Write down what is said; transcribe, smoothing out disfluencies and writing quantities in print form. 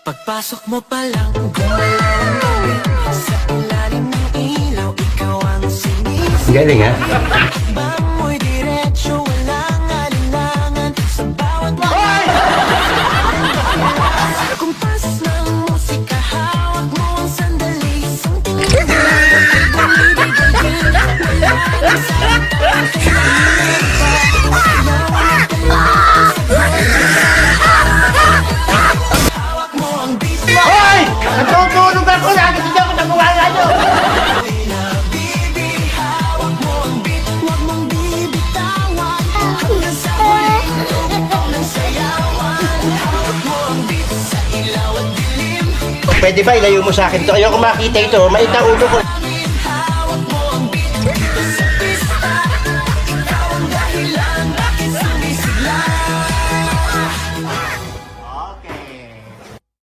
Pagpasok mo pa lang, gumalaw ang gabi. Sa ilalim ng ilaw, ikaw ang sinisip. Galing ha? Takbang mo'y diretso, walang alinlangan. Sa bawat kumpas ng musika, hawak mo ang sandali. Isang tingin mo ay bumibigay. Wala nang salitang kailangan pa. Sayaw ang hawak mo ang beat mo. Hoy! Natutulog ako! Lagi hindi ako nakuwala nyo! Baby, hawak mo ang beat, huwag mong bibitawan. Hanggang sa huli, ikaw ng sayawan. Hawak mo ang beat sa ilaw at dilim. Pwede ba ilayo mo sa akin to? Ayoko makita ito. Maita ulo ko.